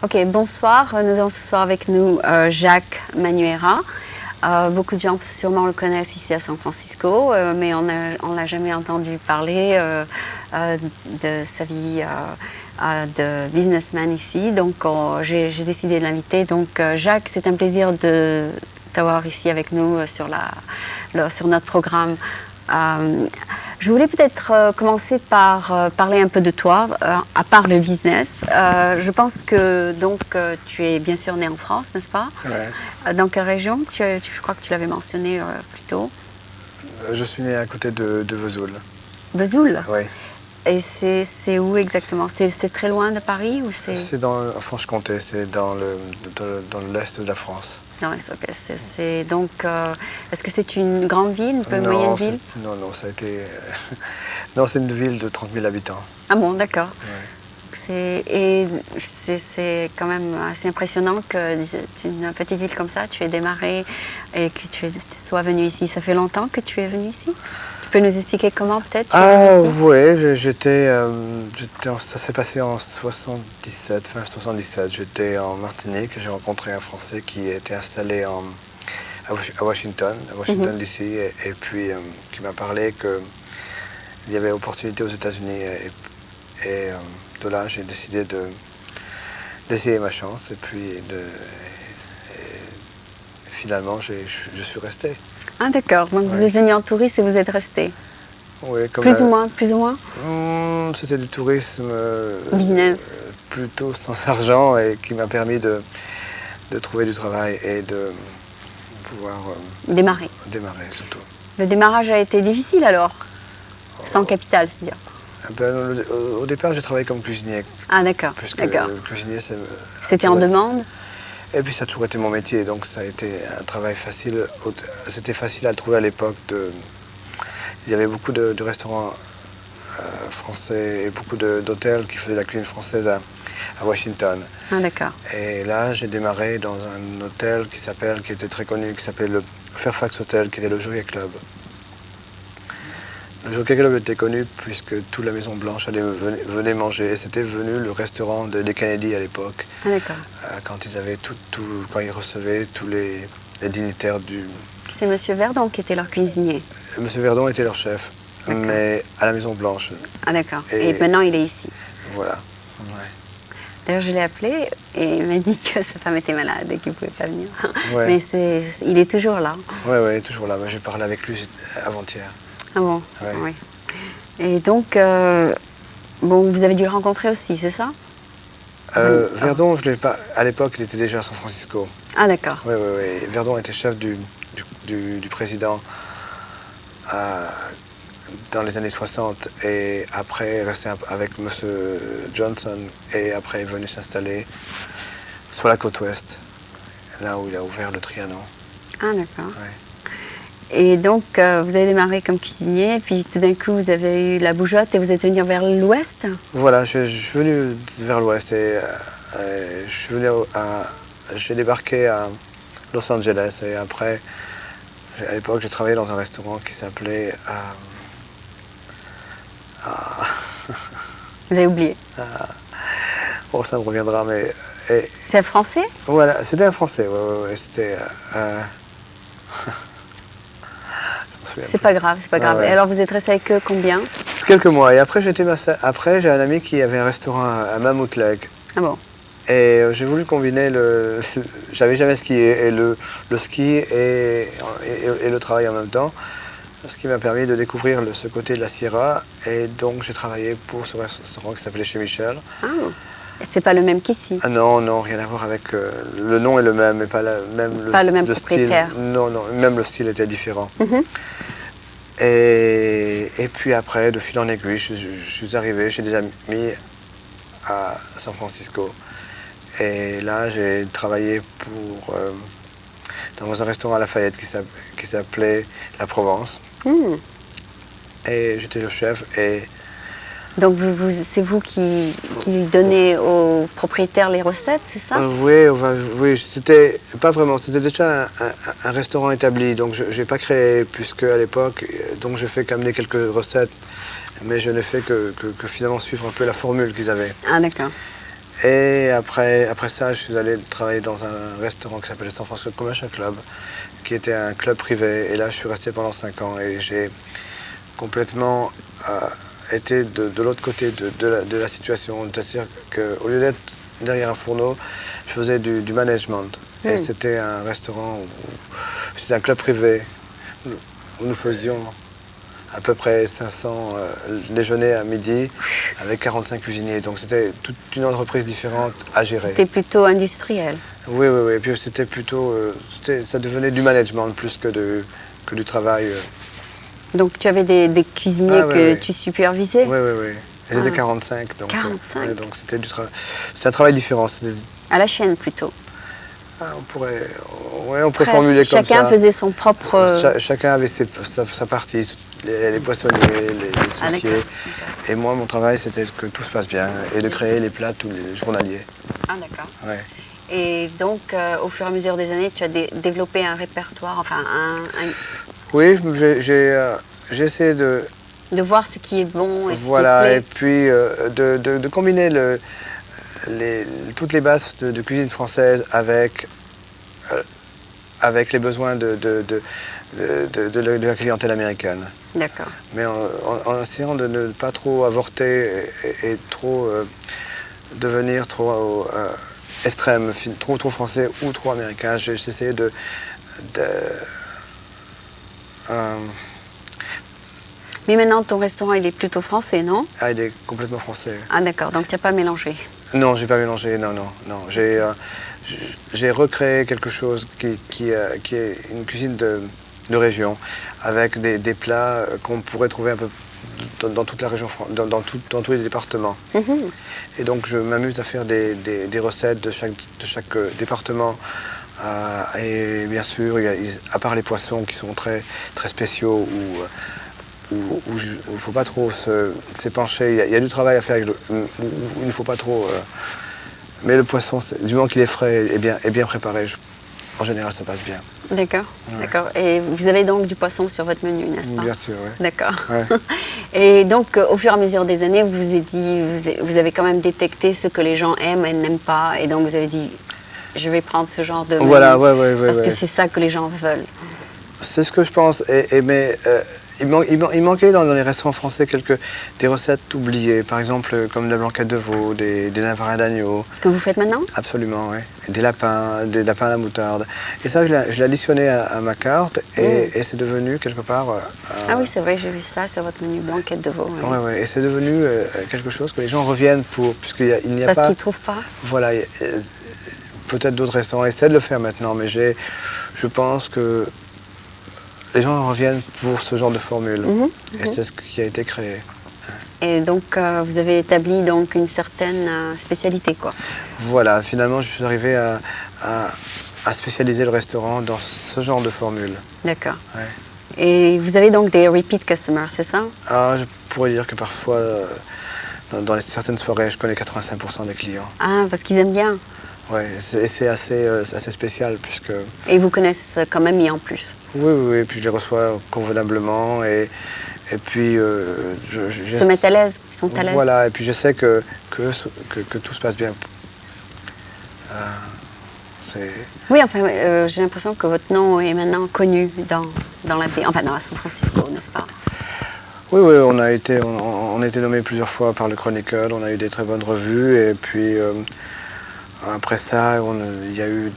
Ok, bonsoir. Nous avons ce soir avec nous Jacques Manuera. Beaucoup de gens sûrement le connaissent ici à San Francisco, mais on l'a jamais entendu parler de sa vie de businessman ici. Donc j'ai décidé de l'inviter. Donc Jacques, c'est un plaisir de t'avoir ici avec nous sur notre programme. Je voulais peut-être commencer par parler un peu de toi, à part le business. Je pense que tu es bien sûr né en France, n'est-ce pas? Ouais. Dans quelle région? Je crois que tu l'avais mentionné plus tôt. Je suis né à côté de Vesoul. Vesoul? Oui. Et c'est où exactement? C'est très loin de Paris ou c'est... C'est dans Franche-Comté, c'est dans l'est de la France. Non, ok. Donc, est-ce que c'est une grande ville, une peu moyenne ville? Non, ça a été... non, c'est une ville de 30 000 habitants. Ah bon, d'accord. Ouais. C'est quand même assez impressionnant que d'une petite ville comme ça, tu aies démarré et que tu sois venu ici. Ça fait longtemps que tu es venu ici? Tu peux nous expliquer comment peut-être? Oui, ça s'est passé en 77, fin 77. J'étais en Martinique, j'ai rencontré un Français qui était installé à Washington DC, et puis qui m'a parlé qu'il y avait opportunité aux États-Unis. Et de là, j'ai décidé d'essayer ma chance, et puis finalement, je suis resté. Ah d'accord, donc vous êtes venu en touriste et vous êtes resté. Oui, plus ou moins? C'était du tourisme business. Plutôt sans argent, et qui m'a permis de trouver du travail et de pouvoir démarrer surtout. Le démarrage a été difficile alors? Sans capital, c'est-à-dire? Au départ, j'ai travaillé comme cuisinier. Ah d'accord. Puisque cuisinier, c'était en demande? Et puis ça a toujours été mon métier, donc ça a été un travail facile. C'était facile à le trouver à l'époque. Il y avait beaucoup de restaurants français et beaucoup d'hôtels qui faisaient la cuisine française à Washington. Ah d'accord. Et là, j'ai démarré dans un hôtel qui était très connu, qui s'appelait le Fairfax Hotel, qui était le Jockey Club. Le Jockey Club était connu puisque toute la Maison Blanche venait manger, et c'était devenu le restaurant des Kennedy à l'époque. Ah d'accord. Quand ils recevaient tous les dignitaires du... C'est M. Verdon qui était leur cuisinier? M. Verdon était leur chef, mais à la Maison Blanche. Ah d'accord. Et maintenant il est ici? Voilà. Ouais. D'ailleurs, je l'ai appelé et il m'a dit que sa femme était malade et qu'il ne pouvait pas venir. Ouais. Mais il est toujours là. Oui, toujours là. J'ai parlé avec lui avant-hier. Ah bon? Ouais. Oui. Et donc, vous avez dû le rencontrer aussi, c'est ça? Verdon, je l'ai pas. À l'époque, il était déjà à San Francisco. Ah d'accord. Oui. Verdon était chef du président dans les années 60, et après est resté avec M. Johnson, et après est venu s'installer sur la côte ouest, là où il a ouvert le Trianon. Ah d'accord. Ouais. Et donc, vous avez démarré comme cuisinier, et puis tout d'un coup, vous avez eu la bougeotte et vous êtes venu vers l'ouest? Voilà, je suis venu vers l'ouest, et j'ai débarqué à Los Angeles, et après, à l'époque, j'ai travaillé dans un restaurant qui s'appelait... Vous avez oublié? Bon, ça me reviendra, mais... C'est un Français? Voilà, c'était un Français, ouais, c'était... C'est pas grave. Ah, ouais. Et alors, vous êtes resté avec eux combien? Quelques mois, et après, j'ai un ami qui avait un restaurant à Mammoth Lake. Ah bon? Et j'ai voulu combiner j'avais jamais skié, et le ski et le travail en même temps, ce qui m'a permis de découvrir ce côté de la Sierra, et donc j'ai travaillé pour ce restaurant qui s'appelait Chez Michel. Ah, c'est pas le même qu'ici? Ah non, rien à voir avec... le nom est le même, mais pas le même propriétaire. Style. Non, même le style était différent. Mm-hmm. Et puis après, de fil en aiguille, je suis arrivé chez des amis à San Francisco. Et là, j'ai travaillé dans un restaurant à Lafayette qui s'appelait La Provence. Mm. Et j'étais le chef. Donc c'est vous qui donnez aux propriétaires les recettes, c'est ça? Oui, c'était pas vraiment. C'était déjà un restaurant établi, donc je n'ai pas créé, puisque à l'époque, donc je fais qu'amener quelques recettes, mais je n'ai fait que finalement suivre un peu la formule qu'ils avaient. Ah d'accord. Et après ça, je suis allé travailler dans un restaurant qui s'appelle le San Francisco Commercial Club, qui était un club privé. Et là, je suis resté pendant 5 ans et j'ai complètement été de l'autre côté de la situation. C'est-à-dire qu'au lieu d'être derrière un fourneau, je faisais du management. Et c'était un restaurant, c'était un club privé où nous faisions à peu près 500 déjeuners à midi avec 45 cuisiniers. Donc c'était toute une entreprise différente à gérer. C'était plutôt industriel. Oui. Et puis c'était plutôt, ça devenait du management plus que du travail. Donc tu avais des cuisiniers tu supervisais? Oui. Et c'était 45. Donc, 45. Ouais, donc c'était un travail différent. À la chaîne plutôt. On pourrait formuler comme ça. Chacun faisait son propre... Chacun avait sa partie, les poissonniers, les sauciers. Et moi, mon travail, c'était que tout se passe bien et de créer les plats tous les journaliers. Ah, d'accord. Ouais. Et donc, au fur et à mesure des années, tu as développé un répertoire, enfin Oui, j'ai essayé de voir ce qui est bon et ce qui voilà, plaît. et puis de combiner toutes les bases de cuisine française avec les besoins de la clientèle américaine. D'accord. Mais en essayant de ne pas trop avorter et trop devenir trop extrême, trop français ou trop américain. J'ai essayé Mais maintenant, ton restaurant, il est plutôt français, non? Ah, il est complètement français. Ah, d'accord. Donc, tu n'as pas mélangé. Non, j'ai pas mélangé, non. J'ai recréé quelque chose qui est une cuisine de région, avec des plats qu'on pourrait trouver un peu dans toute la région, dans tous les départements. Et donc je m'amuse à faire des recettes de chaque département. Et bien sûr, à part les poissons qui sont très, très spéciaux, où il ne faut pas trop s'épancher, il y a du travail à faire, où il ne faut pas trop... mais le poisson, du moment qu'il est frais et bien préparé, en général, ça passe bien. D'accord, Ouais. d'accord. Et vous avez donc du poisson sur votre menu, n'est-ce pas? Bien sûr, oui. D'accord. Ouais. Et donc, au fur et à mesure des années, vous vous êtes dit, vous avez quand même détecté ce que les gens aiment et n'aiment pas, et donc vous avez dit, je vais prendre ce genre de menu, Voilà, parce que c'est ça que les gens veulent. C'est ce que je pense, mais il manquait dans les restaurants français des recettes oubliées, par exemple comme de la blanquette de veau, des navarins d'agneau. Ce que vous faites maintenant? Absolument, oui. Des lapins à la moutarde. Et ça, je l'ai additionné à ma carte et c'est devenu quelque part... Ah oui, c'est vrai, j'ai vu ça sur votre menu blanquette de veau. Oui. Ouais, et c'est devenu quelque chose que les gens reviennent pour, puisqu'il n'y a pas... Parce qu'ils ne trouvent pas? Voilà, peut-être d'autres restaurants essaient de le faire maintenant, mais je pense que les gens reviennent pour ce genre de formule. Et c'est ce qui a été créé. Et donc, vous avez établi donc une certaine spécialité, quoi. Voilà, finalement, je suis arrivé à spécialiser le restaurant dans ce genre de formule. D'accord. Ouais. Et vous avez donc des repeat customers, c'est ça? Je pourrais dire que parfois, dans certaines soirées, je connais 85% des clients. Ah, parce qu'ils aiment bien. Oui, c'est assez spécial puisque... Et ils vous connaissent quand même mis en plus. Oui, et puis je les reçois convenablement et puis... Ils se mettent à l'aise, ils sont à l'aise. Voilà, et puis je sais que tout se passe bien. Oui, enfin, j'ai l'impression que votre nom est maintenant connu dans la baie, enfin dans la San Francisco, n'est-ce pas? Oui, on a été nommé plusieurs fois par le Chronicle, on a eu des très bonnes revues et puis... après ça, il y a eu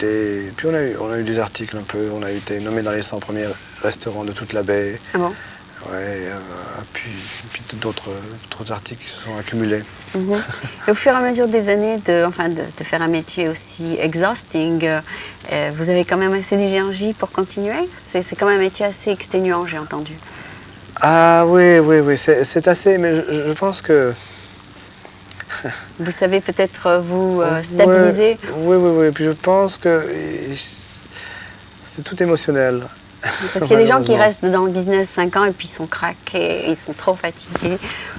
on a eu des articles un peu. On a été nommé dans les 100 premiers restaurants de toute la baie. Ah bon? Ouais, puis d'autres articles qui se sont accumulés. Et au fur et à mesure des années de faire un métier aussi exhausting, vous avez quand même assez d'énergie pour continuer? C'est quand même un métier assez exténuant, j'ai entendu. Ah oui, c'est assez, mais je pense que... Vous savez peut-être vous stabiliser? Oui, puis je pense que c'est tout émotionnel. Parce qu'il y a des gens qui restent dans le business 5 ans et puis ils sont craqués, ils sont trop fatigués.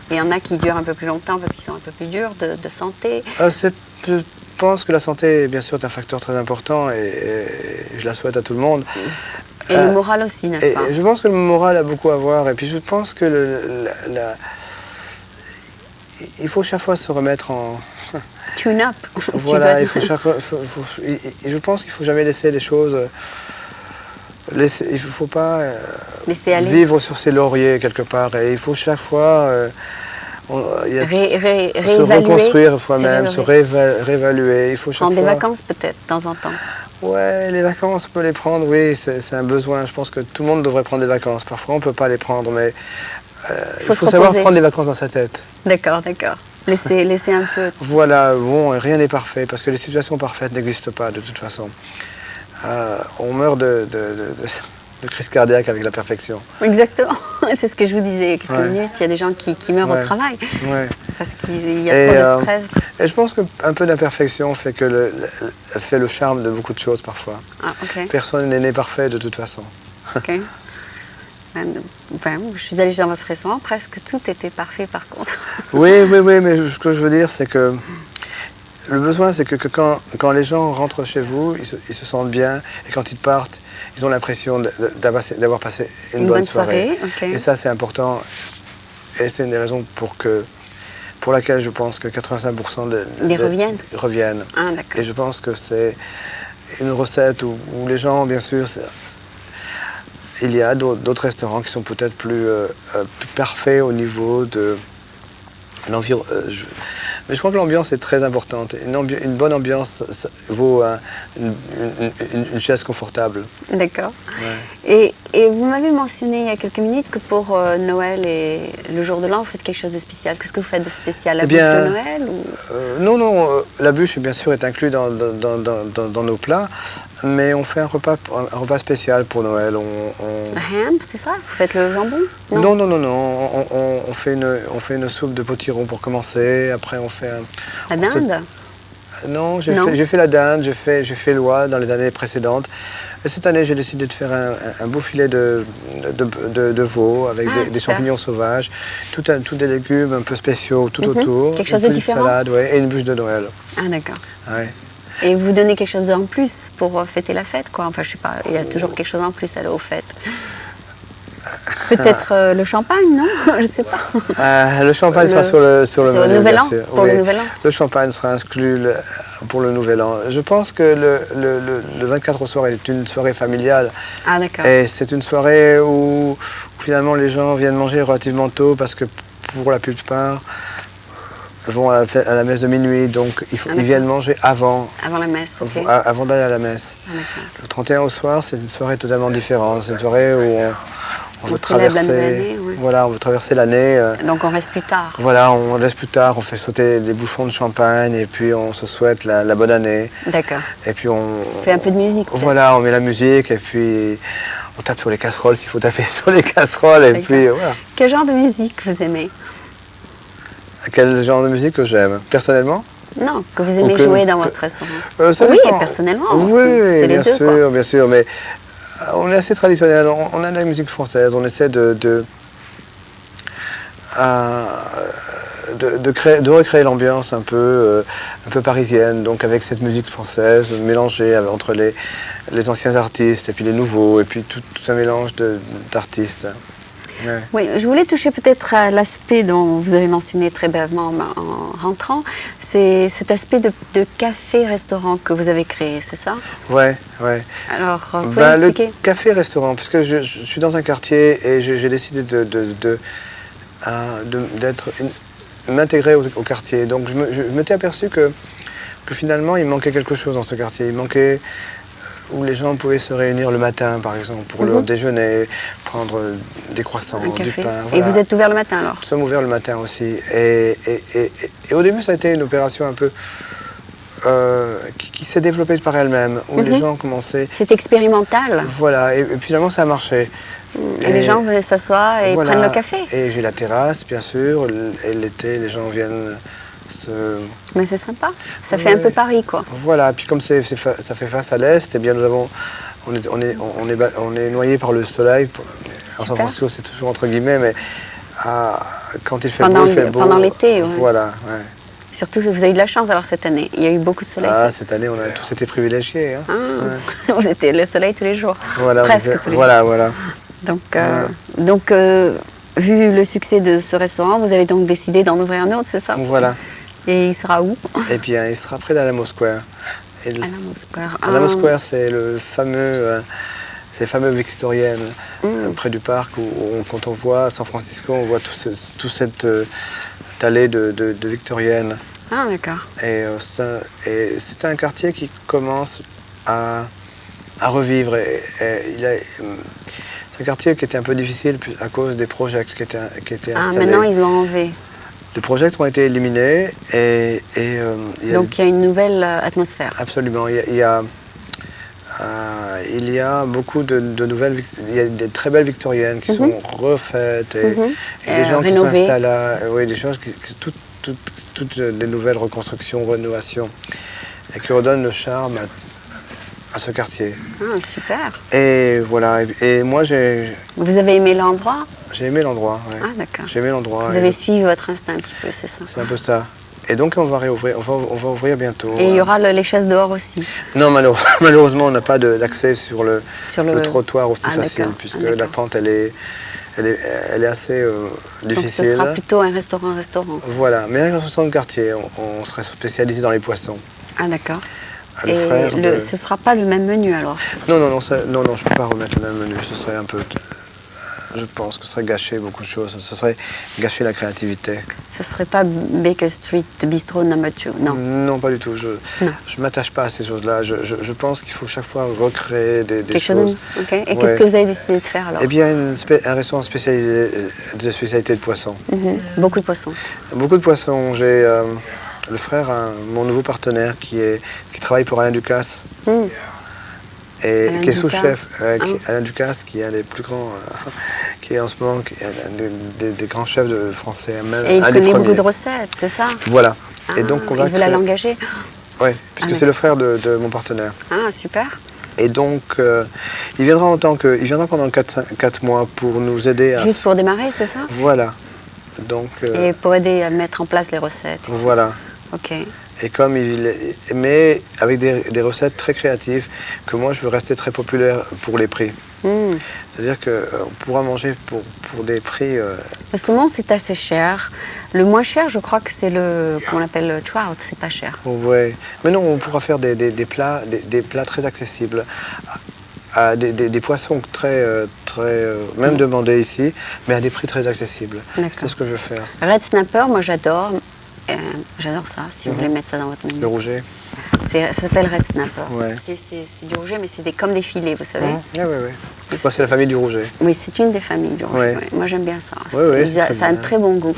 Il y en a qui durent un peu plus longtemps parce qu'ils sont un peu plus durs de santé. Je pense que la santé, bien sûr, est un facteur très important et je la souhaite à tout le monde. Et le moral aussi, n'est-ce pas? Je pense que le moral a beaucoup à voir et puis je pense que il faut chaque fois se remettre Tune-up. Voilà, il faut je pense qu'il ne faut jamais laisser les choses... il ne faut pas vivre sur ses lauriers quelque part. Et il faut chaque fois se reconstruire soi-même, se réévaluer. Il faut chaque prendre fois... des vacances peut-être, de temps en temps. Ouais, les vacances, on peut les prendre, oui, c'est un besoin. Je pense que tout le monde devrait prendre des vacances. Parfois, on ne peut pas les prendre, mais il faut savoir prendre des vacances dans sa tête. D'accord, d'accord. Laisser un peu... Voilà, bon, rien n'est parfait, parce que les situations parfaites n'existent pas, de toute façon. On meurt de crise cardiaque avec la perfection. Exactement, c'est ce que je vous disais il y a quelques minutes. Il y a des gens qui meurent au travail parce qu'il y a trop de stress. Et je pense qu'un peu d'imperfection fait le charme de beaucoup de choses parfois. Ah, okay. Personne n'est né parfait de toute façon. Okay. Je suis allée dans votre restaurant, presque tout était parfait par contre. Oui, mais ce que je veux dire, c'est que le besoin, c'est que quand les gens rentrent chez vous, ils se sentent bien, et quand ils partent, ils ont l'impression d'avoir passé une bonne soirée. Okay. Et ça, c'est important, et c'est une des raisons pour laquelle je pense que 85% reviennent. Ah, et je pense que c'est une recette où les gens, bien sûr, il y a d'autres restaurants qui sont peut-être plus parfaits au niveau de l'environnement. Mais je crois que l'ambiance est très importante. Une bonne ambiance ça vaut une chaise confortable. D'accord. Ouais. Et vous m'avez mentionné il y a quelques minutes que pour Noël et le jour de l'an, vous faites quelque chose de spécial. Qu'est-ce que vous faites de spécial? La bûche de Noël ou... Non, la bûche, bien sûr, est inclue dans nos plats. Mais on fait un repas spécial pour Noël. La ham, c'est ça? Vous faites le jambon? Non. On fait une soupe de potiron pour commencer. Après, on fait la dinde? Non, j'ai fait la dinde, j'ai fait l'oie dans les années précédentes. Et cette année, j'ai décidé de faire un beau filet de veau avec des champignons sauvages, tout des légumes un peu spéciaux tout autour. Quelque chose de différent? Une salade, et une bûche de Noël. Ah, d'accord. Ouais. Et vous donnez quelque chose en plus pour fêter la fête, quoi. Enfin, je sais pas, il y a toujours quelque chose en plus aux fêtes. Peut-être le champagne, non? Je sais pas. Le champagne sera sur le menu, Nouvel An, bien sûr. pour le Nouvel An. Le champagne sera inclus pour le Nouvel An. Je pense que le 24 au soir est une soirée familiale. Ah, d'accord. Et c'est une soirée où finalement les gens viennent manger relativement tôt parce que pour la plupart vont à la messe de minuit, donc ils viennent manger avant la messe, okay. Avant d'aller à la messe. Ah, le 31 au soir, c'est une soirée totalement différente. C'est une soirée où on veut traverser l'année, voilà, on veut traverser l'année. Donc on reste plus tard. Voilà, on reste plus tard, on fait sauter des bouchons de champagne et puis on se souhaite la bonne année. D'accord. Et puis on fait un peu de musique. Voilà, on met la musique et puis on tape sur les casseroles s'il faut taper sur les casseroles et puis voilà. Quel genre de musique vous aimez? Quel genre de musique que j'aime? Personnellement? Non, que vous aimez jouer dans votre restaurant. Oui, et personnellement aussi. Oui, bien sûr, bien sûr, mais on est assez traditionnel. On a de la musique française, on essaie de recréer l'ambiance un peu parisienne, donc avec cette musique française mélangée entre les anciens artistes et puis les nouveaux, et puis tout un mélange d'artistes. Ouais. Oui, je voulais toucher peut-être à l'aspect dont vous avez mentionné très brièvement en rentrant, c'est cet aspect de café-restaurant que vous avez créé, c'est ça? Oui. Alors, vous pouvez expliquer? Le café-restaurant, puisque je suis dans un quartier et j'ai décidé m'intégrer au quartier. Donc je m'étais aperçu que finalement il manquait quelque chose dans ce quartier. Il manquait où les gens pouvaient se réunir le matin, par exemple, pour leur déjeuner, prendre des croissants, du pain. Voilà. Et vous êtes ouvert le matin alors? Nous sommes ouverts le matin aussi. Et au début, ça a été une opération un peu qui s'est développée par elle-même, où les gens commençaient... C'est expérimental. Voilà, et finalement ça a marché. Et les gens venaient s'asseoir et prennent le café. Et j'ai la terrasse, bien sûr, et l'été, les gens viennent Mais c'est sympa, ça fait un peu Paris, quoi. Voilà, puis comme ça fait face à l'est, eh bien on est noyé par le soleil. En San Francisco, c'est toujours entre guillemets, mais quand il fait beau, il fait beau. Pendant l'été, oui. Voilà, ouais. Surtout, vous avez eu de la chance alors cette année. Il y a eu beaucoup de soleil. Cette année, on a tous été privilégiés. Hein. Vous étiez le soleil tous les jours. Voilà, presque tous les jours. Voilà. Donc, vu le succès de ce restaurant, vous avez donc décidé d'en ouvrir un autre, c'est ça? Voilà. Et il sera où? Eh bien, il sera près d'Alamo Square. Alamo Square. Alamo Square, c'est le fameux Victorienne, près du parc, où quand on voit San Francisco, on voit toute cette allée de Victorienne. Ah, d'accord. Et c'est un quartier qui commence à revivre. C'est un quartier qui était un peu difficile à cause des projets qui étaient Ah, installés. maintenant ils l'ont enlevé. Les projets ont été éliminés Donc il y a une nouvelle atmosphère. Absolument. Il y a beaucoup de nouvelles. Il y a des très belles victoriennes qui sont refaites et des gens qui rénovées. s'installent là. Oui, des choses toutes des nouvelles reconstructions, rénovations, et qui redonnent le charme à ce quartier. Ah, super. Et voilà. Et moi, j'ai Vous avez aimé l'endroit? aimé l'endroit. Ouais. Ah, d'accord. J'ai aimé l'endroit. Vous avez suivi votre instinct un petit peu, c'est ça? C'est un peu ça. Et donc on va réouvrir, on va ouvrir bientôt. Et il y aura les chaises dehors aussi? Non, malheureusement, on n'a pas d'accès sur le trottoir aussi Ah, facile, d'accord. puisque Ah, d'accord. la pente, elle est assez difficile. Donc ce sera plutôt un restaurant. Voilà, mais un restaurant de quartier, on serait spécialisé dans les poissons. Ah, d'accord. Le Et frère ce ne sera pas le même menu alors? Non, je ne peux pas remettre le même menu, ce serait un peu... Je pense que ce serait gâcher beaucoup de choses, ce serait gâcher la créativité. Ce ne serait pas Baker Street Bistro No. 2, non? Non, pas du tout. Je ne m'attache pas à ces choses-là. Je pense qu'il faut chaque fois recréer des choses. Ok. Et qu'est-ce que vous avez décidé de faire alors? Eh bien, un restaurant spécialisé de spécialité de poissons. Beaucoup de poissons. Beaucoup de poissons. J'ai le frère, mon nouveau partenaire, qui travaille pour Alain Ducasse. Et Alain qui est sous-chef, Alain Ducasse, qui est un des plus grands, qui est en ce moment un des grands chefs français. Même, Et il un des connaît premiers. beaucoup de recettes, c'est ça? Voilà. Ah, Et donc on va il veut l'engager? Oui, puisque c'est le frère de mon partenaire. Ah, super. Et donc, il viendra pendant 4 mois pour nous aider à... Juste pour démarrer, c'est ça? Voilà. Donc, Et pour aider à mettre en place les recettes? Voilà. Ok. Et comme mais avec des recettes très créatives, que moi je veux rester très populaire pour les prix. C'est-à-dire qu'on pourra manger pour des prix... Parce que souvent c'est assez cher. Le moins cher, je crois que c'est qu'on appelle le trout, c'est pas cher. Oui, mais non, on pourra faire des plats très accessibles. Des poissons même demandés ici, mais à des prix très accessibles. C'est ce que je veux faire. Red Snapper, moi j'adore. J'adore ça, si vous voulez mettre ça dans votre menu. Le rouget. Ça s'appelle Red Snapper. Ouais. C'est du rouget, mais c'est comme des filets, vous savez. Oui. Moi, c'est la famille du rouget. Oui, c'est une des familles du rouget. Ouais. Ouais. Moi, j'aime bien ça. Ça a un très bon goût.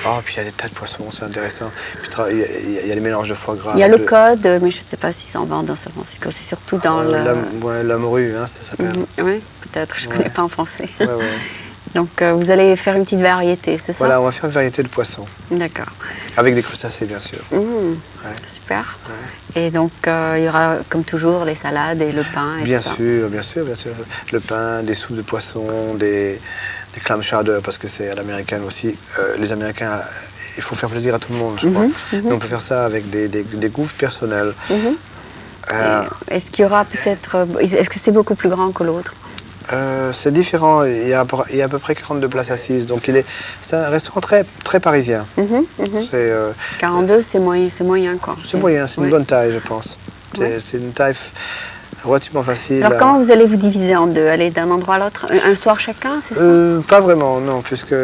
Oh, puis il y a des tas de poissons, c'est intéressant. Puis il y a les mélanges de foie gras. Il y a le code, mais je ne sais pas si ça en vend dans San Francisco. C'est surtout dans la morue, hein, ça s'appelle. Oui, peut-être. Je ne connais pas en français. Ouais. Donc, vous allez faire une petite variété, c'est ça? Voilà, on va faire une variété de poissons. D'accord. Avec des crustacés, bien sûr. Super. Ouais. Et donc, il y aura, comme toujours, les salades et le pain et bien tout ça. Bien sûr. Le pain, des soupes de poissons, des clam chowder, parce que c'est à l'américaine aussi. Les Américains, il faut faire plaisir à tout le monde, je crois. Mais on peut faire ça avec des goûts personnels. Est-ce qu'il y aura peut-être... Est-ce que c'est beaucoup plus grand que l'autre? C'est différent, il y a à peu près 42 places assises, donc c'est un restaurant très parisien. 42, c'est moyen quoi. C'est moyen, c'est une bonne taille je pense. C'est une taille relativement facile. Alors comment vous allez vous diviser en deux? Aller d'un endroit à l'autre? Un soir chacun, c'est ça? Pas vraiment, non, puisque...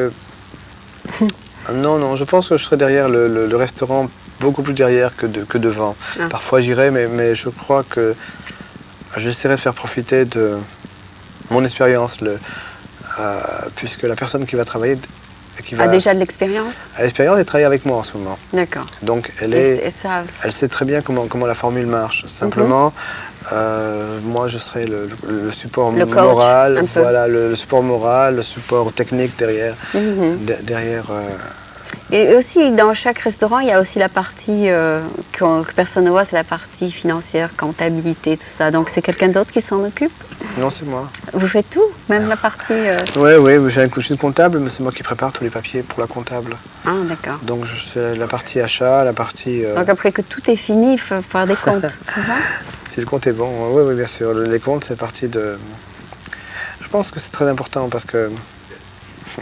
non, je pense que je serai derrière le restaurant, beaucoup plus derrière que devant. Parfois j'irai, mais je crois que j'essaierai de faire profiter de mon expérience, puisque la personne qui va travailler... a déjà de l'expérience? A l'expérience et travaille avec moi en ce moment. D'accord. Donc elle sait très bien comment la formule marche. Simplement, moi je serai le support moral, voilà, le support moral, le support technique derrière. Et aussi, dans chaque restaurant, il y a aussi la partie que personne ne voit, c'est la partie financière, comptabilité, tout ça. Donc, c'est quelqu'un d'autre qui s'en occupe? Non, c'est moi. Vous faites tout? Même la partie... Oui, j'ai un coucher de comptable, mais c'est moi qui prépare tous les papiers pour la comptable. Ah, d'accord. Donc, je fais la partie achat, la partie... Donc, après que tout est fini, il faut faire des comptes, c'est ça? Si le compte est bon, oui, bien sûr. Les comptes, c'est partie de... Je pense que c'est très important parce que...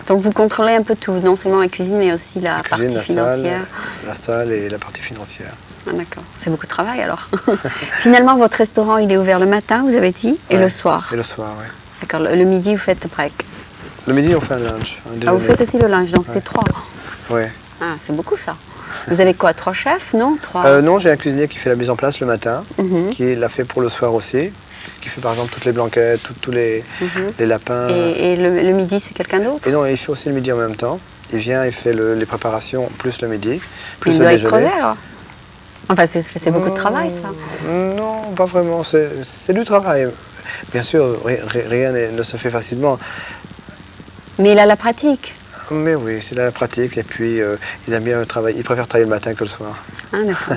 Donc vous contrôlez un peu tout, non seulement la cuisine, mais aussi la cuisine, partie financière. la salle et la partie financière. Ah, d'accord, c'est beaucoup de travail alors. Finalement, votre restaurant, il est ouvert le matin, vous avez dit, et Ouais. le soir. Et le soir, oui. D'accord, le midi, vous faites break. Le midi, on fait un lunch, un Ah, déjeuner. vous faites aussi le lunch, donc c'est 3. Oui. Ah, c'est beaucoup ça. Vous avez quoi, 3 chefs, non 3. Non, j'ai un cuisinier qui fait la mise en place le matin, Mhm. qui l'a fait pour le soir aussi, qui fait par exemple toutes les blanquettes, tous les lapins. Et le midi, c'est quelqu'un d'autre? Et non, il fait aussi le midi en même temps. Il vient, il fait les préparations plus le midi, plus Il le doit être déjeuner. crevé alors. Enfin, c'est beaucoup de travail ça. Non, pas vraiment. C'est du travail. Bien sûr, rien ne se fait facilement. Mais il a la pratique. Mais oui, c'est la pratique. Et puis, il aime bien travailler. Il préfère travailler le matin que le soir. Ah, d'accord.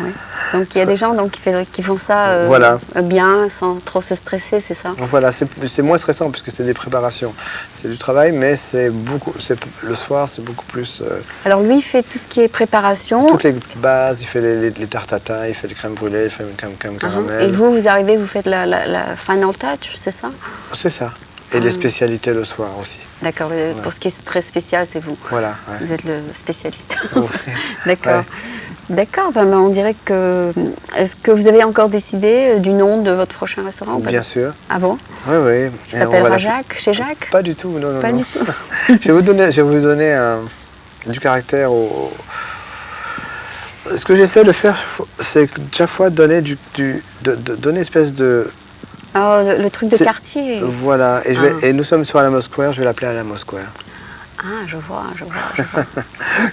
Oui. Donc il y a des gens donc, qui font ça Voilà. bien, sans trop se stresser, c'est ça? Voilà, c'est moins stressant puisque c'est des préparations. C'est du travail, mais le soir, c'est beaucoup plus. Alors lui, il fait tout ce qui est préparation. Toutes les bases, il fait les tartes tatin, il fait les crèmes brûlées, il fait les crèmes caramel. Et vous arrivez, vous faites la final touch, c'est ça? C'est ça. Et les spécialités le soir aussi. D'accord, pour ce qui est très spécial, c'est vous. Voilà. Ouais. Vous êtes le spécialiste. Ouais. D'accord. Ouais. D'accord, ben, on dirait que... Est-ce que vous avez encore décidé du nom de votre prochain restaurant? Bien sûr. Ah bon? Oui, oui. Il s'appellera Jacques, chez Jacques? Pas du tout, non, non, Pas non. du tout. Je vais vous donner du caractère au... Ce que j'essaie de faire, c'est chaque fois donner donner une espèce de... Oh, le truc de C'est- quartier. Voilà, et nous sommes sur Alamo Square, je vais l'appeler Alamo Square. Ah, je vois, je vois, je vois.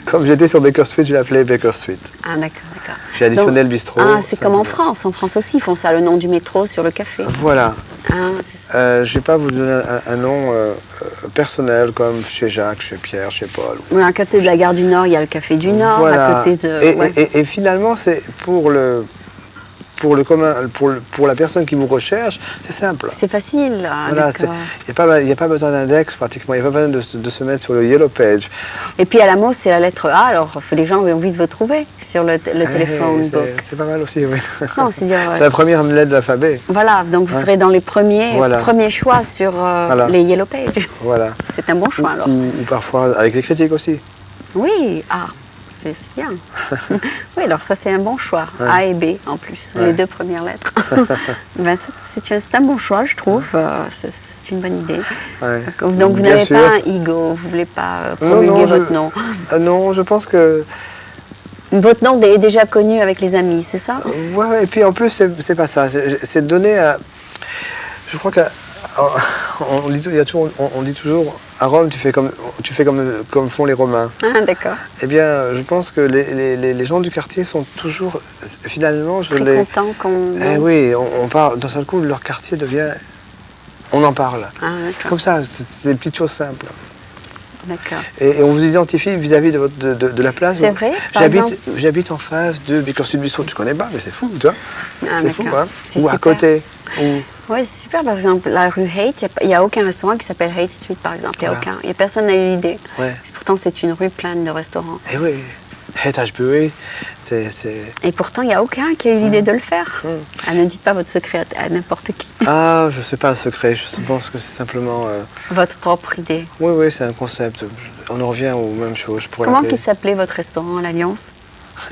Comme j'étais sur Baker Street, je l'ai appelé Baker Street. Ah, d'accord, d'accord. J'ai additionné Donc- le bistrot. Ah, c'est ça comme en me- France. En France aussi, ils font ça, le nom du métro sur le café. Voilà. Ah, c'est ça. Je ne vais pas vous donner un nom personnel comme chez Jacques, chez Pierre, chez Paul. Oui, à côté de la gare du Nord, il y a le café du Nord. Voilà. À côté de... Et, ouais. et finalement, c'est pour le commun, pour la personne qui vous recherche, c'est simple. C'est facile. Ah, Voilà, d'accord. il n'y a pas besoin d'index pratiquement, il n'y a pas besoin de se mettre sur le Yellow Page. Et puis Alamo, c'est la lettre A, alors les gens ont envie de vous trouver sur le téléphone book. C'est pas mal aussi, oui. Non, c'est dire... C'est la première lettre de l'alphabet. Voilà, donc vous serez dans les premiers Voilà. choix sur Voilà. les Yellow Pages. Voilà. C'est un bon choix alors. Ou parfois avec les critiques aussi. Oui, c'est bien. Oui, alors ça c'est un bon choix. Ouais. A et B en plus, Ouais. les 2 premières lettres. Ben, c'est un bon choix, je trouve. C'est une bonne idée. Ouais. Donc vous Bien n'avez sûr. pas un ego, vous ne voulez pas Non, promulguer non, votre nom. Non, je pense que... Votre nom est déjà connu avec les amis, c'est ça? Ouais, et puis en plus, c'est pas ça. C'est donner à... Je crois que... On dit toujours, à Rome, tu fais comme font les Romains. Ah, d'accord. Eh bien, je pense que les gens du quartier sont toujours... Finalement, Très content qu'on... Eh oui, on parle... D'un seul coup, leur quartier devient... On en parle. Ah, d'accord. Comme ça, c'est des petites choses simples. D'accord. Et on vous identifie vis-à-vis de la place. C'est vrai, par exemple. J'habite en face de Baker Street Bistro. Tu connais pas, mais c'est fou, tu vois. Ah, C'est fou, d'accord. hein. C'est Ou à super. côté. Ou... Oui, c'est super. Par exemple, la rue Haight, il n'y a aucun restaurant qui s'appelle Haight Street, par exemple. Il n'y a Voilà. aucun. Et personne n'a eu l'idée. Ouais. Pourtant, c'est une rue pleine de restaurants. Eh oui, Haight Ashbury, c'est... Et pourtant, il n'y a aucun qui a eu l'idée de le faire. Ah, ne dites pas votre secret à n'importe qui. Ah, je sais pas un secret, je pense que c'est simplement... Votre propre idée. Oui, c'est un concept. On en revient aux mêmes choses. Je pourrais Comment l'appeler qu'il s'appelait votre restaurant, l'Alliance?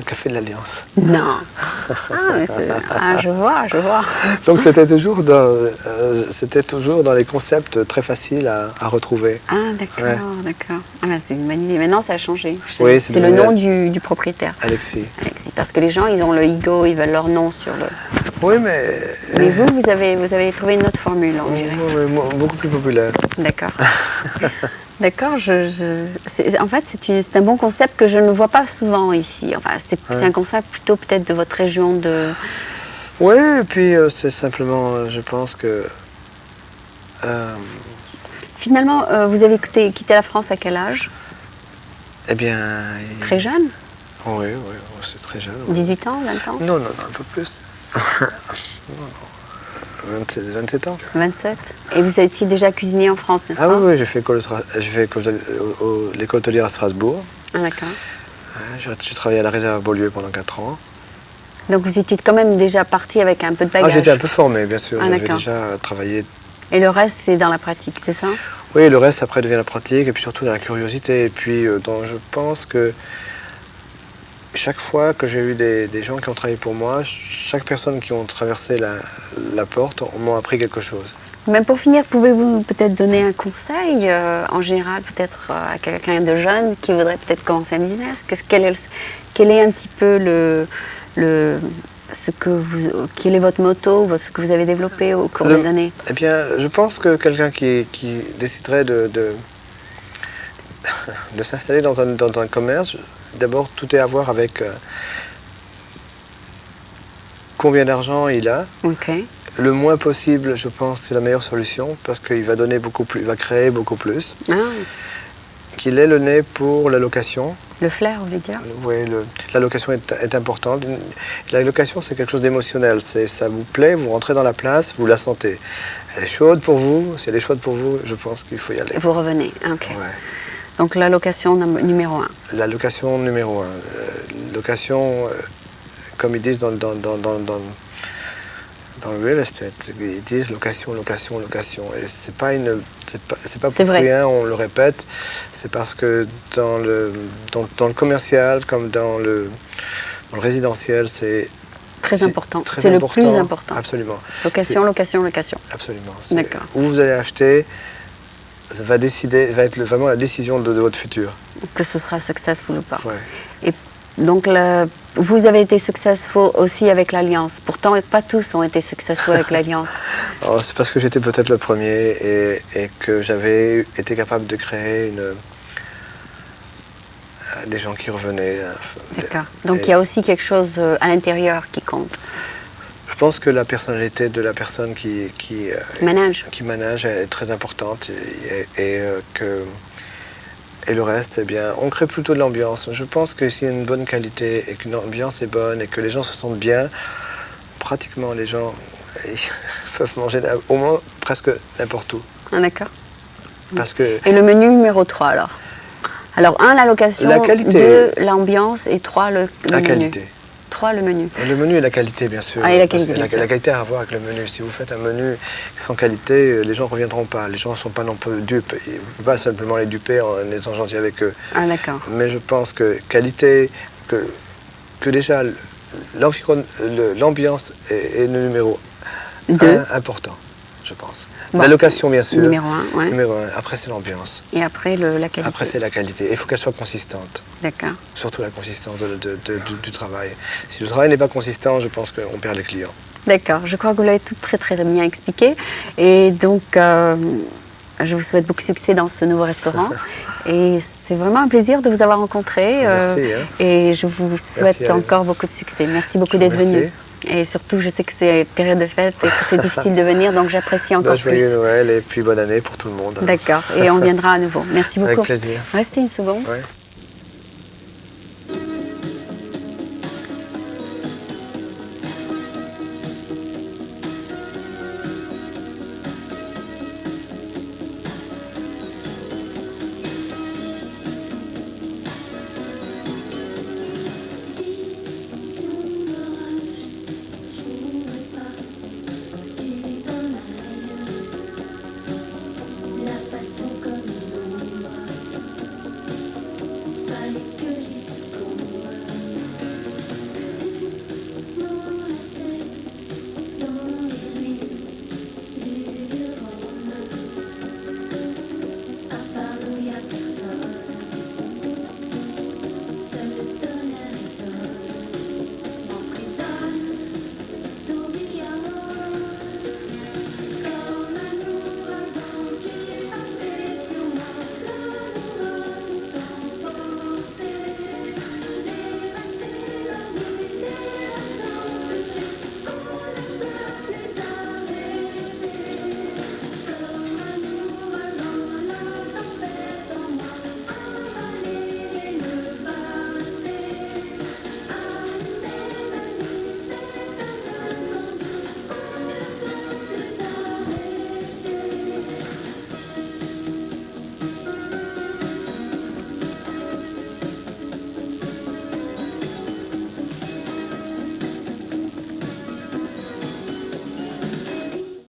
Café de l'Alliance. Non. Je vois. Donc c'était toujours dans les concepts très faciles à retrouver. Ah, d'accord, Ouais. d'accord. Ah, ben, c'est une bonne idée. Maintenant, ça a changé. Oui, c'est le nom du propriétaire. Alexis. Alexis. Parce que les gens, ils ont le ego, ils veulent leur nom sur le... Oui, mais... Mais vous avez trouvé une autre formule, on dirait. Oui, beaucoup plus populaire. D'accord. D'accord, en fait, c'est un bon concept que je ne vois pas souvent ici. Enfin, c'est un concept plutôt peut-être de votre région de... Oui, et puis c'est simplement, je pense que... Finalement, vous avez quitté la France à quel âge? Eh bien... Très jeune? Oui, c'est très jeune. Oui. 18 ans, 20 ans? Non, un peu plus. 27 ans. 27. Et vous étiez déjà cuisinier en France, n'est-ce Ah pas? oui, j'ai fait l'école hôtelière à Strasbourg. Ah, d'accord. Ouais, j'ai travaillé à la réserve à Beaulieu pendant 4 ans. Donc vous étiez quand même déjà parti avec un peu de Ah, bagage. j'étais un peu formé, bien sûr. Ah, J'avais d'accord. déjà travaillé. Et le reste, c'est dans la pratique, c'est ça? Oui, le reste après devient la pratique et puis surtout la curiosité. Et puis je pense que chaque fois que j'ai eu des gens qui ont travaillé pour moi, chaque personne qui ont traversé la porte m'ont appris quelque chose. Même pour finir, pouvez-vous peut-être donner un conseil en général, peut-être à quelqu'un de jeune qui voudrait peut-être commencer un business? Quel est un petit peu quel est votre motto, ce que vous avez développé au cours des années? Eh bien, je pense que quelqu'un qui déciderait de s'installer dans un commerce, d'abord tout est à voir avec combien d'argent il a. Ok. Le moins possible, je pense, c'est la meilleure solution parce qu'il va donner beaucoup plus, il va créer beaucoup plus. Ah, Qu'il ait le nez pour la location. le flair, vous voulez dire? Oui, la location est importante. La location, c'est quelque chose d'émotionnel. Ça vous plaît, vous rentrez dans la place, vous la sentez. Elle est chaude pour vous. Si elle est chaude pour vous, je pense qu'il faut y aller. Vous revenez, ok. Ouais. Donc la location numéro 1. La location numéro 1. Location, comme ils disent dans le real estate, ils disent location, location, location. Et c'est pas pour rien, on le répète. C'est parce que dans le commercial comme dans le résidentiel, c'est très important. C'est le plus important. Absolument. Location, location, location. Absolument. D'accord. Où vous allez acheter, ça va être vraiment la décision de votre futur. Que ce sera successful ou pas. Ouais. Et donc, vous avez été successful aussi avec l'Alliance. Pourtant, pas tous ont été successful avec l'Alliance. Oh, c'est parce que j'étais peut-être le premier et que j'avais été capable de créer des gens qui revenaient. D'accord. Donc, il y a aussi quelque chose à l'intérieur qui compte. Je pense que la personnalité de la personne qui manage est très importante et le reste, eh bien, on crée plutôt de l'ambiance. Je pense que s'il y a une bonne qualité et qu'une ambiance est bonne et que les gens se sentent bien, pratiquement les gens peuvent manger au moins presque n'importe où. Ah, d'accord. Parce que et le menu numéro 3 alors? Alors 1, la location, la qualité, 2, l'ambiance et 3, le la menu. qualité. 3, le menu. Et le menu et la qualité, bien sûr. Ah, et la qualité, bien sûr. La qualité a à voir avec le menu. Si vous faites un menu sans qualité, les gens ne reviendront pas. Les gens ne sont pas non plus dupes. Vous ne pouvez pas simplement les duper en étant gentil avec eux. Ah, d'accord. Mais je pense que qualité, que déjà l'ambiance est le numéro 1 important, je pense. Bon. La location, bien sûr. Numéro 1, ouais. Numéro 1. Après, c'est l'ambiance. Et après, la qualité. Après, c'est la qualité. Il faut qu'elle soit consistante. D'accord. Surtout la consistance du travail. Si le travail n'est pas consistant, je pense qu'on perd les clients. D'accord. Je crois que vous l'avez tout très très bien expliqué. Et donc, je vous souhaite beaucoup de succès dans ce nouveau restaurant. Et c'est vraiment un plaisir de vous avoir rencontré. Merci. Et je vous souhaite encore beaucoup de succès. Merci beaucoup d'être venu. Et surtout, je sais que c'est période de fête et que c'est difficile de venir, donc j'apprécie encore plus. Joyeux Noël et puis bonne année pour tout le monde. D'accord. Et on viendra à nouveau. Merci beaucoup. Avec plaisir. Restez une seconde. Ouais.